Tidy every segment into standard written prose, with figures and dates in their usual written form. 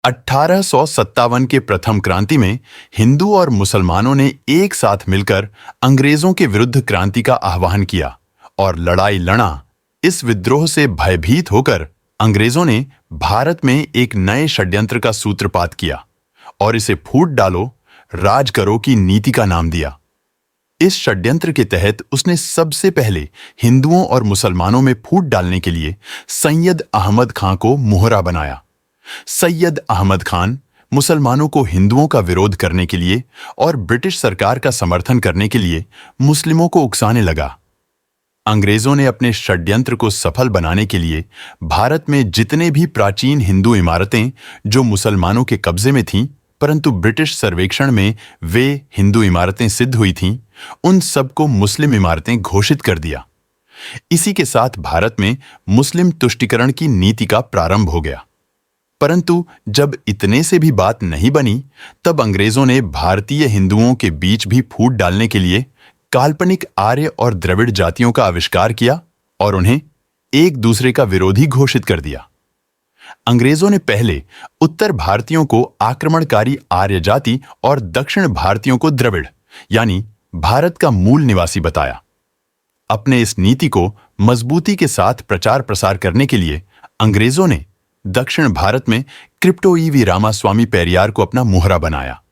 1857 के प्रथम क्रांति में हिंदू और मुसलमानों ने एक साथ मिलकर अंग्रेजों के विरुद्ध क्रांति का आह्वान किया और लड़ाई लड़ा। इस विद्रोह से भयभीत होकर अंग्रेजों ने भारत में एक नए षड्यंत्र का सूत्रपात किया और इसे फूट डालो, राज करो की नीति का नाम दिया। इस षड्यंत्र के तहत उसने सबसे पहले हिंदुओं और मुसलमानों में फूट डालने के लिए सैयद अहमद खां को मोहरा बनाया। सैयद अहमद खान मुसलमानों को हिंदुओं का विरोध करने के लिए और ब्रिटिश सरकार का समर्थन करने के लिए मुस्लिमों को उकसाने लगा। अंग्रेजों ने अपने षड्यंत्र को सफल बनाने के लिए भारत में जितने भी प्राचीन हिंदू इमारतें जो मुसलमानों के कब्जे में थीं, परंतु ब्रिटिश सर्वेक्षण में वे हिंदू इमारतें सिद्ध हुई थीं, उन सबको मुस्लिम इमारतें घोषित कर दिया। इसी के साथ भारत में मुस्लिम तुष्टीकरण की नीति का प्रारंभ हो गया। परंतु जब इतने से भी बात नहीं बनी, तब अंग्रेजों ने भारतीय हिंदुओं के बीच भी फूट डालने के लिए काल्पनिक आर्य और द्रविड़ जातियों का आविष्कार किया और उन्हें एक दूसरे का विरोधी घोषित कर दिया। अंग्रेजों ने पहले उत्तर भारतीयों को आक्रमणकारी आर्य जाति और दक्षिण भारतीयों को द्रविड़ यानी भारत का मूल निवासी बताया। अपने इस नीति को मजबूती के साथ प्रचार प्रसार करने के लिए अंग्रेजों ने दक्षिण भारत में क्रिप्टो ईवी रामास्वामी पेरियार को अपना मोहरा बनाया।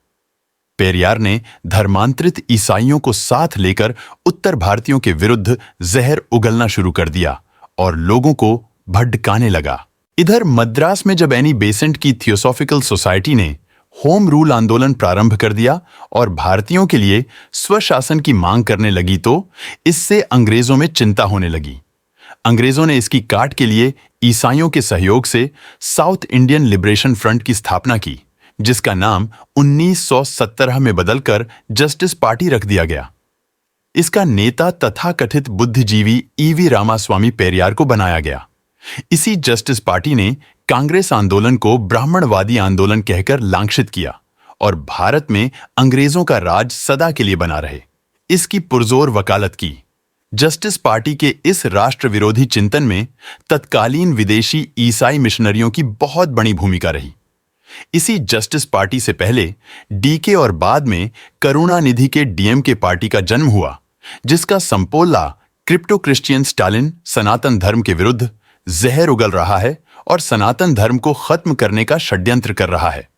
पेरियार ने धर्मांतरित ईसाइयों को साथ लेकर उत्तर भारतीयों के विरुद्ध जहर उगलना शुरू कर दिया और लोगों को भड़काने लगा। इधर मद्रास में जब एनी बेसेंट की थियोसॉफिकल सोसाइटी ने होम रूल आंदोलन प्रारंभ कर दिया और भारतीयों के लिए स्वशासन की मांग करने लगी, तो इससे अंग्रेजों में चिंता होने लगी। अंग्रेजों ने इसकी काट के लिए ईसाइयों के सहयोग से साउथ इंडियन लिबरेशन फ्रंट की स्थापना की, जिसका नाम 1917 में बदलकर जस्टिस पार्टी रख दिया गया। इसका नेता तथाकथित बुद्धिजीवी ईवी रामास्वामी पेरियार को बनाया गया। इसी जस्टिस पार्टी ने कांग्रेस आंदोलन को ब्राह्मणवादी आंदोलन कहकर लांछित किया और भारत में अंग्रेजों का राज सदा के लिए बना रहे, इसकी पुरजोर वकालत की। जस्टिस पार्टी के इस राष्ट्र विरोधी चिंतन में तत्कालीन विदेशी ईसाई मिशनरियों की बहुत बड़ी भूमिका रही। इसी जस्टिस पार्टी से पहले डीके और बाद में करुणानिधि के डीएमके पार्टी का जन्म हुआ, जिसका संपोला क्रिप्टो क्रिश्चियन स्टालिन सनातन धर्म के विरुद्ध जहर उगल रहा है और सनातन धर्म को खत्म करने का षड्यंत्र कर रहा है।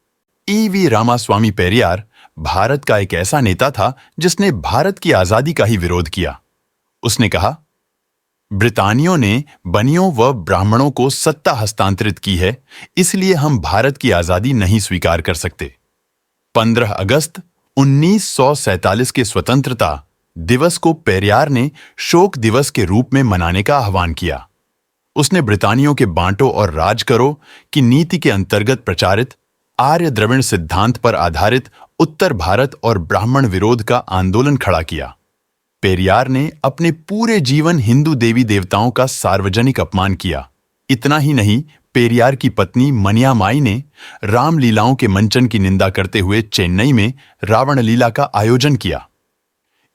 ईवी रामास्वामी पेरियार भारत का एक ऐसा नेता था जिसने भारत की आजादी का ही विरोध किया। उसने कहा, ब्रितानियों ने बनियों व ब्राह्मणों को सत्ता हस्तांतरित की है, इसलिए हम भारत की आजादी नहीं स्वीकार कर सकते। 15 अगस्त 1947 के स्वतंत्रता दिवस को पेरियार ने शोक दिवस के रूप में मनाने का आह्वान किया। उसने ब्रितानियों के बांटो और राज करो की नीति के अंतर्गत प्रचारित आर्य द्रविड़ सिद्धांत पर आधारित उत्तर भारत और ब्राह्मण विरोध का आंदोलन खड़ा किया। पेरियार ने अपने पूरे जीवन हिंदू देवी देवताओं का सार्वजनिक अपमान किया। इतना ही नहीं, पेरियार की पत्नी मनियामाई ने रामलीलाओं के मंचन की निंदा करते हुए चेन्नई में रावण लीला का आयोजन किया।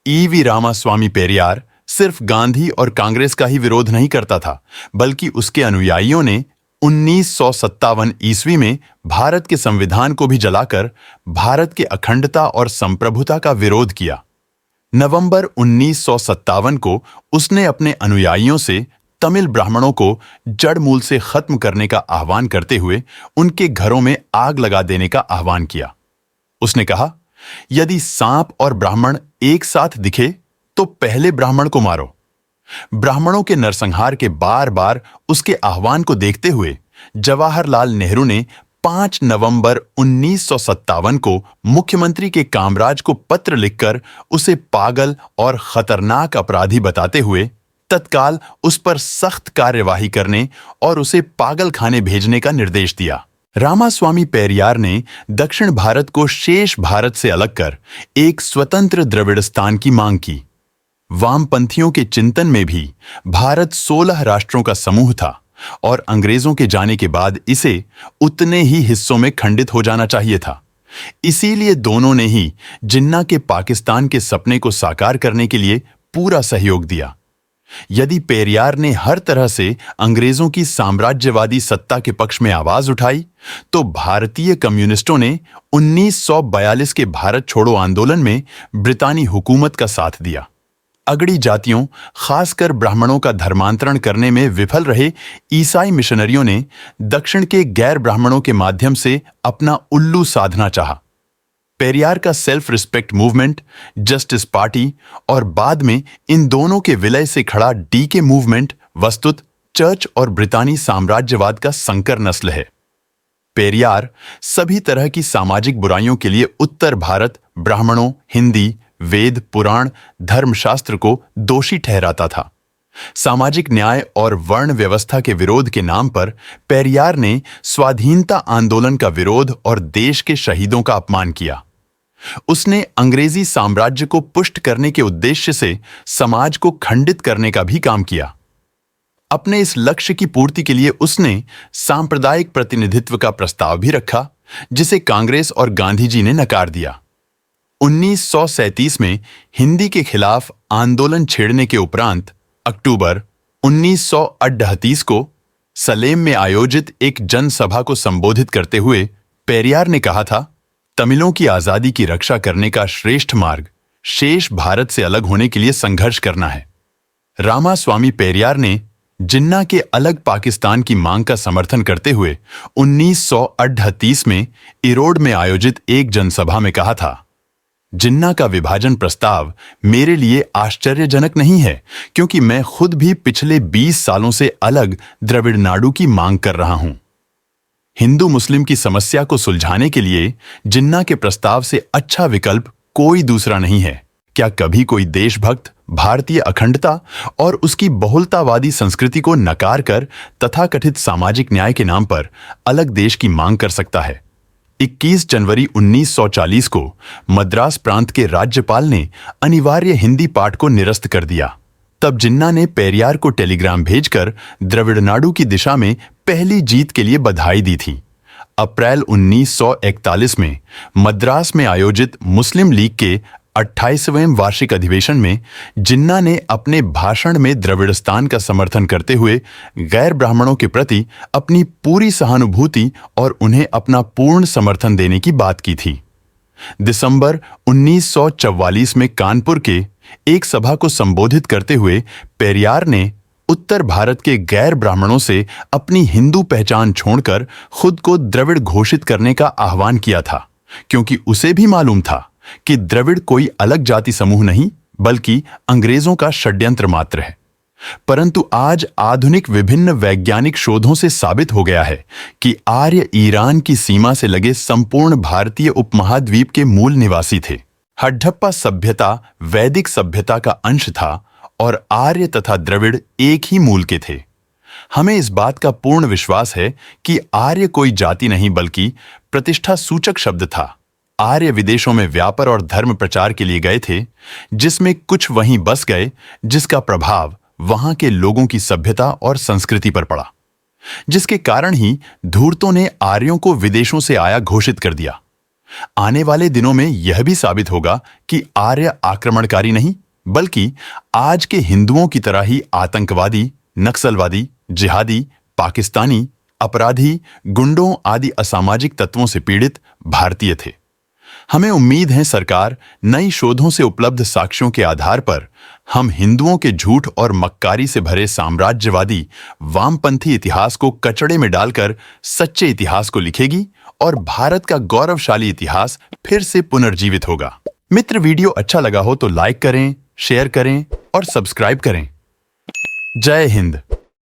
ईवी रामास्वामी पेरियार सिर्फ गांधी और कांग्रेस का ही विरोध नहीं करता था, बल्कि उसके अनुयायियों ने 1957 ईस्वी में भारत के संविधान को भी जलाकर भारत के अखंडता और संप्रभुता का विरोध किया। नवंबर 1957 को उसने अपने अनुयायियों से तमिल ब्राह्मणों को जड़ मूल से खत्म करने का आह्वान करते हुए उनके घरों में आग लगा देने का आह्वान किया। उसने कहा, यदि सांप और ब्राह्मण एक साथ दिखे तो पहले ब्राह्मण को मारो। ब्राह्मणों के नरसंहार के बार बार उसके आह्वान को देखते हुए जवाहरलाल नेहरू ने 5 नवंबर 1957 को मुख्यमंत्री के कामराज को पत्र लिखकर उसे पागल और खतरनाक अपराधी बताते हुए तत्काल उस पर सख्त कार्यवाही करने और उसे पागल खाने भेजने का निर्देश दिया। रामास्वामी पेरियार ने दक्षिण भारत को शेष भारत से अलग कर एक स्वतंत्र द्रविड़स्तान की मांग की। वामपंथियों के चिंतन में भी भारत 16 राष्ट्रों का समूह था और अंग्रेजों के जाने के बाद इसे उतने ही हिस्सों में खंडित हो जाना चाहिए था। इसीलिए दोनों ने ही जिन्ना के पाकिस्तान के सपने को साकार करने के लिए पूरा सहयोग दिया। यदि पेरियार ने हर तरह से अंग्रेजों की साम्राज्यवादी सत्ता के पक्ष में आवाज उठाई, तो भारतीय कम्युनिस्टों ने 1942 के भारत छोड़ो आंदोलन में ब्रितानी हुकूमत का साथ दिया। अगड़ी जातियों, खासकर ब्राह्मणों का धर्मांतरण करने में विफल रहे ईसाई मिशनरियों ने दक्षिण के गैर ब्राह्मणों के माध्यम से अपना उल्लू साधना चाहा। पेरियार का self respect movement, justice party और बाद में इन दोनों के विलय से खड़ा डीके मूवमेंट वस्तुत चर्च और ब्रितानी साम्राज्यवाद का संकर नस्ल है। पेरियार सभी तरह की सामाजिक बुराइयों के लिए उत्तर भारत, ब्राह्मणों, हिंदी, वेद, पुराण, धर्मशास्त्र को दोषी ठहराता था। सामाजिक न्याय और वर्ण व्यवस्था के विरोध के नाम पर पेरियार ने स्वाधीनता आंदोलन का विरोध और देश के शहीदों का अपमान किया। उसने अंग्रेजी साम्राज्य को पुष्ट करने के उद्देश्य से समाज को खंडित करने का भी काम किया। अपने इस लक्ष्य की पूर्ति के लिए उसने सांप्रदायिक प्रतिनिधित्व का प्रस्ताव भी रखा, जिसे कांग्रेस और गांधी जी ने नकार दिया। 1937 में हिंदी के खिलाफ आंदोलन छेड़ने के उपरांत अक्टूबर 1938 को सलेम में आयोजित एक जनसभा को संबोधित करते हुए पेरियार ने कहा था, तमिलों की आजादी की रक्षा करने का श्रेष्ठ मार्ग शेष भारत से अलग होने के लिए संघर्ष करना है। रामास्वामी पेरियार ने जिन्ना के अलग पाकिस्तान की मांग का समर्थन करते हुए 1938 में इरोड में आयोजित एक जनसभा में कहा था, जिन्ना का विभाजन प्रस्ताव मेरे लिए आश्चर्यजनक नहीं है, क्योंकि मैं खुद भी पिछले 20 सालों से अलग द्रविड़ नाडु की मांग कर रहा हूं। हिंदू मुस्लिम की समस्या को सुलझाने के लिए जिन्ना के प्रस्ताव से अच्छा विकल्प कोई दूसरा नहीं है। क्या कभी कोई देशभक्त भारतीय अखंडता और उसकी बहुलतावादी संस्कृति को नकार कर तथाकथित सामाजिक न्याय के नाम पर अलग देश की मांग कर सकता है? 21 जनवरी 1940 को मद्रास प्रांत के राज्यपाल ने अनिवार्य हिंदी पाठ को निरस्त कर दिया। तब जिन्ना ने पेरियार को टेलीग्राम भेजकर द्रविड़ नाडु की दिशा में पहली जीत के लिए बधाई दी थी। अप्रैल 1941 में मद्रास में आयोजित मुस्लिम लीग के 28वें वार्षिक अधिवेशन में जिन्ना ने अपने भाषण में द्रविड़स्तान का समर्थन करते हुए गैर ब्राह्मणों के प्रति अपनी पूरी सहानुभूति और उन्हें अपना पूर्ण समर्थन देने की बात की थी। दिसंबर 1944 में कानपुर के एक सभा को संबोधित करते हुए पेरियार ने उत्तर भारत के गैर ब्राह्मणों से अपनी हिंदू पहचान छोड़कर खुद को द्रविड़ घोषित करने का आह्वान किया था, क्योंकि उसे भी मालूम था कि द्रविड़ कोई अलग जाति समूह नहीं बल्कि अंग्रेजों का षड्यंत्र मात्र है। परंतु आज आधुनिक विभिन्न वैज्ञानिक शोधों से साबित हो गया है कि आर्य ईरान की सीमा से लगे संपूर्ण भारतीय उपमहाद्वीप के मूल निवासी थे। हडप्पा सभ्यता वैदिक सभ्यता का अंश था और आर्य तथा द्रविड़ एक ही मूल के थे। हमें इस बात का पूर्ण विश्वास है कि आर्य कोई जाति नहीं बल्कि प्रतिष्ठा सूचक शब्द था। आर्य विदेशों में व्यापार और धर्म प्रचार के लिए गए थे, जिसमें कुछ वहीं बस गए, जिसका प्रभाव वहां के लोगों की सभ्यता और संस्कृति पर पड़ा, जिसके कारण ही धूर्तों ने आर्यों को विदेशों से आया घोषित कर दिया। आने वाले दिनों में यह भी साबित होगा कि आर्य आक्रमणकारी नहीं बल्कि आज के हिंदुओं की तरह ही आतंकवादी, नक्सलवादी, जिहादी, पाकिस्तानी, अपराधी, गुंडों आदि असामाजिक तत्वों से पीड़ित भारतीय थे। हमें उम्मीद है सरकार नई शोधों से उपलब्ध साक्ष्यों के आधार पर हम हिंदुओं के झूठ और मक्कारी से भरे साम्राज्यवादी वामपंथी इतिहास को कचड़े में डालकर सच्चे इतिहास को लिखेगी और भारत का गौरवशाली इतिहास फिर से पुनर्जीवित होगा। मित्र, वीडियो अच्छा लगा हो तो लाइक करें, शेयर करें और सब्सक्राइब करें। जय हिंद।